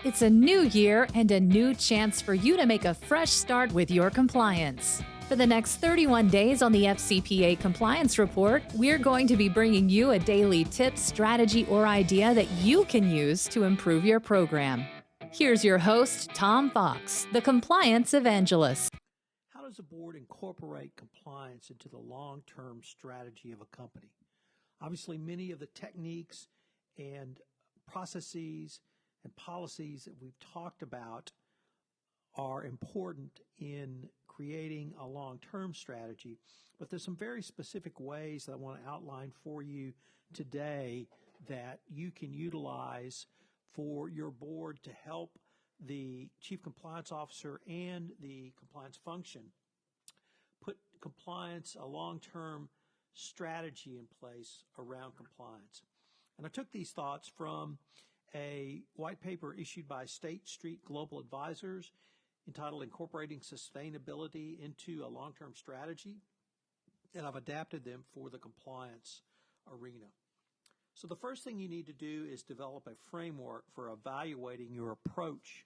It's a new year and a new chance for you to make a fresh start with your compliance. For the next 31 days on the FCPA Compliance Report, we're going to be bringing you a daily tip, strategy, or idea that you can use to improve your program. Here's your host, Tom Fox, the Compliance Evangelist. How does a board incorporate compliance into the long-term strategy of a company? Obviously, many of the techniques and processes and policies that we've talked about are important in creating a long-term strategy, but there's some very specific ways that I want to outline for you today that you can utilize for your board to help the Chief Compliance Officer and the compliance function put compliance, a long-term strategy in place around compliance. And I took these thoughts from a white paper issued by State Street Global Advisors entitled Incorporating Sustainability into a Long-Term Strategy, and I've adapted them for the compliance arena. So the first thing you need to do is develop a framework for evaluating your approach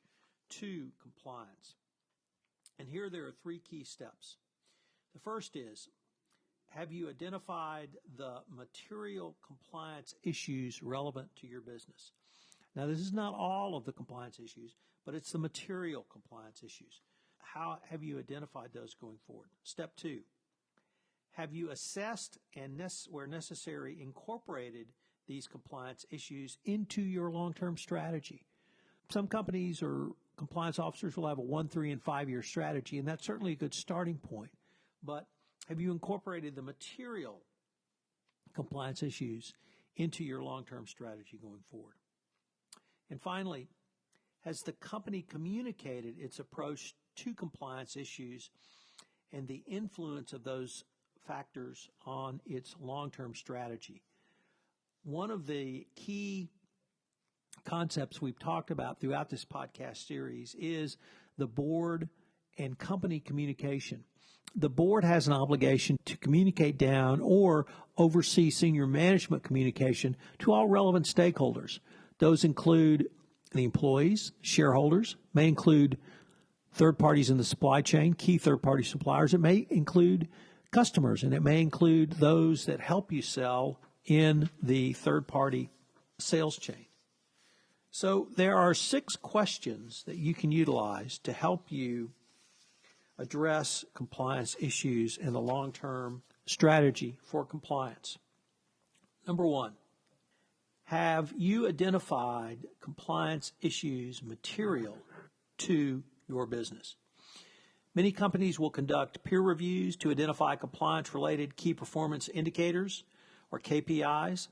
to compliance. And here there are three key steps. The first is, have you identified the material compliance issues relevant to your business? Now, this is not all of the compliance issues, but it's the material compliance issues. How have you identified those going forward? Step two, have you assessed and, where necessary, incorporated these compliance issues into your long-term strategy? Some companies or compliance officers will have a 1, 3, and 5-year strategy, and that's certainly a good starting point. But have you incorporated the material compliance issues into your long-term strategy going forward? And finally, has the company communicated its approach to compliance issues and the influence of those factors on its long-term strategy? One of the key concepts we've talked about throughout this podcast series is the board and company communication. The board has an obligation to communicate down or oversee senior management communication to all relevant stakeholders. Those include the employees, shareholders, may include third parties in the supply chain, key third-party suppliers. It may include customers, and it may include those that help you sell in the third-party sales chain. So there are 6 questions that you can utilize to help you address compliance issues in the long-term strategy for compliance. Number 1, have you identified compliance issues material to your business? Many companies will conduct peer reviews to identify compliance-related key performance indicators, or KPIs.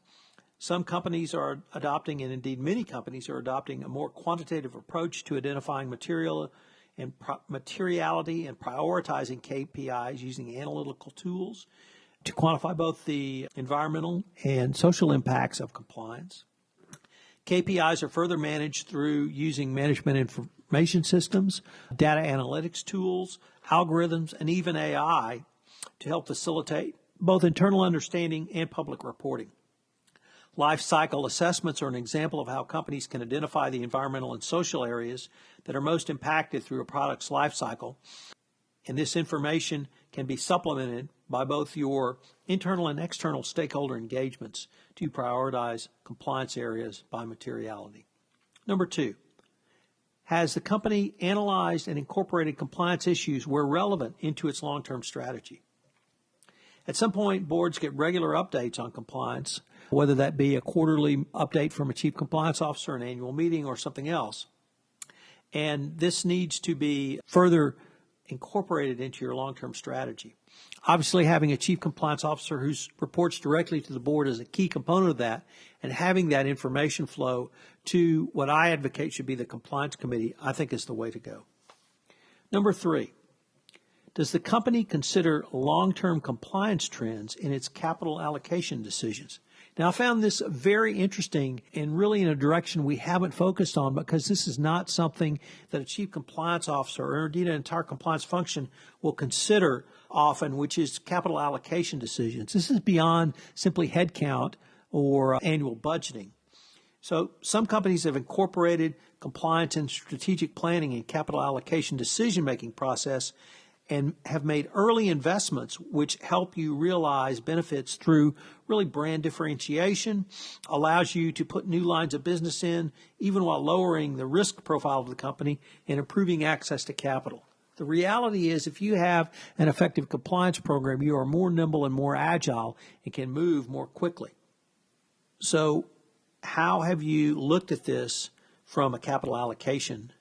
Some companies are adopting, and indeed many companies are adopting, a more quantitative approach to identifying materiality and prioritizing KPIs using analytical tools to quantify both the environmental and social impacts of compliance. KPIs are further managed through using management information systems, data analytics tools, algorithms, and even AI to help facilitate both internal understanding and public reporting. Life cycle assessments are an example of how companies can identify the environmental and social areas that are most impacted through a product's life cycle. And this information can be supplemented by both your internal and external stakeholder engagements to prioritize compliance areas by materiality. Number 2, has the company analyzed and incorporated compliance issues where relevant into its long-term strategy? At some point, boards get regular updates on compliance, whether that be a quarterly update from a chief compliance officer, an annual meeting, or something else. And this needs to be further incorporated into your long-term strategy. Obviously, having a chief compliance officer who reports directly to the board is a key component of that, and having that information flow to what I advocate should be the compliance committee, I think is the way to go. Number 3, does the company consider long-term compliance trends in its capital allocation decisions? Now, I found this very interesting and really in a direction we haven't focused on, because this is not something that a chief compliance officer or indeed an entire compliance function will consider often, which is capital allocation decisions. This is beyond simply headcount or annual budgeting. So some companies have incorporated compliance in strategic planning and capital allocation decision-making process and have made early investments which help you realize benefits through really brand differentiation, allows you to put new lines of business in, even while lowering the risk profile of the company and improving access to capital. The reality is if you have an effective compliance program, you are more nimble and more agile and can move more quickly. So how have you looked at this from a capital allocation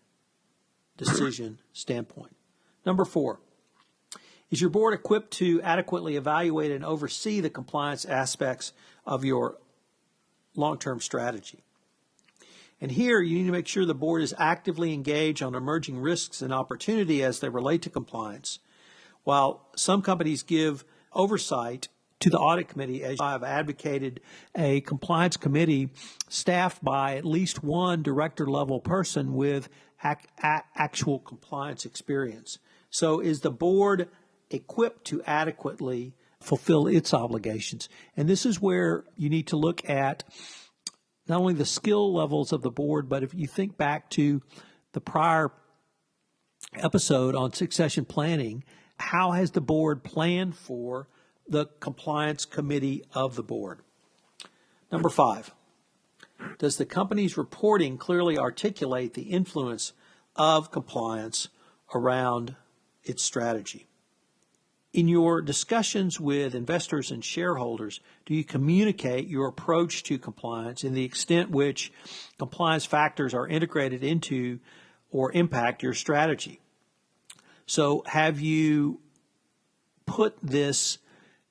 decision standpoint? Number 4, is your board equipped to adequately evaluate and oversee the compliance aspects of your long-term strategy? And here you need to make sure the board is actively engaged on emerging risks and opportunity as they relate to compliance. While some companies give oversight to the audit committee, as I have advocated a compliance committee staffed by at least one director-level person with actual compliance experience. So is the board equipped to adequately fulfill its obligations? And this is where you need to look at not only the skill levels of the board, but if you think back to the prior episode on succession planning, how has the board planned for the compliance committee of the board? Number 5, does the company's reporting clearly articulate the influence of compliance around its strategy? In your discussions with investors and shareholders, do you communicate your approach to compliance and the extent which compliance factors are integrated into or impact your strategy? So have you put this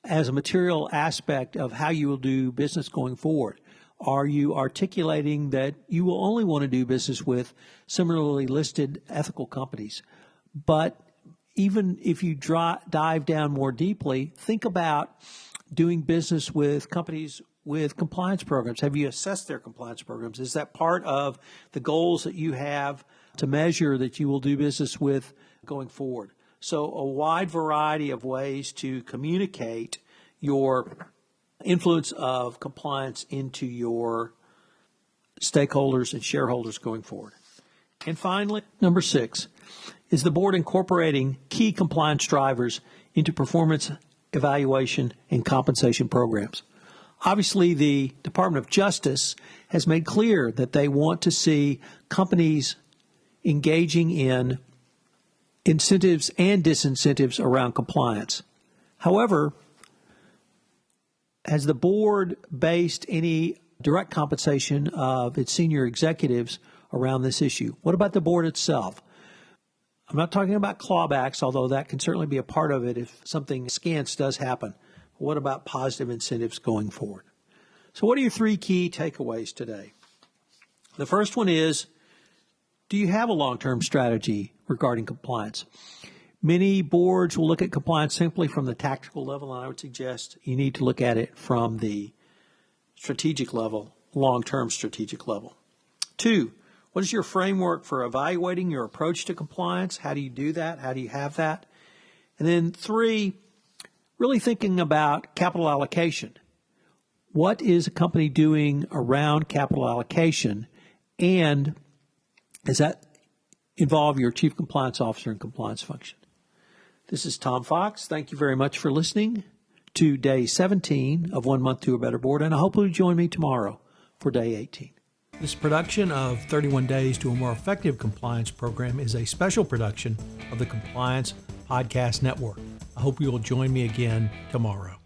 as a material aspect of how you will do business going forward? Are you articulating that you will only want to do business with similarly listed ethical companies? But even if you dive down more deeply, think about doing business with companies with compliance programs. Have you assessed their compliance programs? Is that part of the goals that you have to measure that you will do business with going forward? So a wide variety of ways to communicate your influence of compliance into your stakeholders and shareholders going forward. And finally, number 6, is the board incorporating key compliance drivers into performance evaluation and compensation programs? Obviously, the Department of Justice has made clear that they want to see companies engaging in incentives and disincentives around compliance. However, has the board based any direct compensation of its senior executives around this issue? What about the board itself? I'm not talking about clawbacks, although that can certainly be a part of it if something scant does happen. What about positive incentives going forward? So what are your 3 key takeaways today? The first one is, do you have a long-term strategy regarding compliance? Many boards will look at compliance simply from the tactical level, and I would suggest you need to look at it from the strategic level, long-term strategic level. 2, what is your framework for evaluating your approach to compliance? How do you do that? How do you have that? And then 3, really thinking about capital allocation. What is a company doing around capital allocation? And does that involve your chief compliance officer and compliance function? This is Tom Fox. Thank you very much for listening to day 17 of 1 Month to a Better Board, and I hope you'll join me tomorrow for day 18. This production of 31 Days to a More Effective Compliance Program is a special production of the Compliance Podcast Network. I hope you will join me again tomorrow.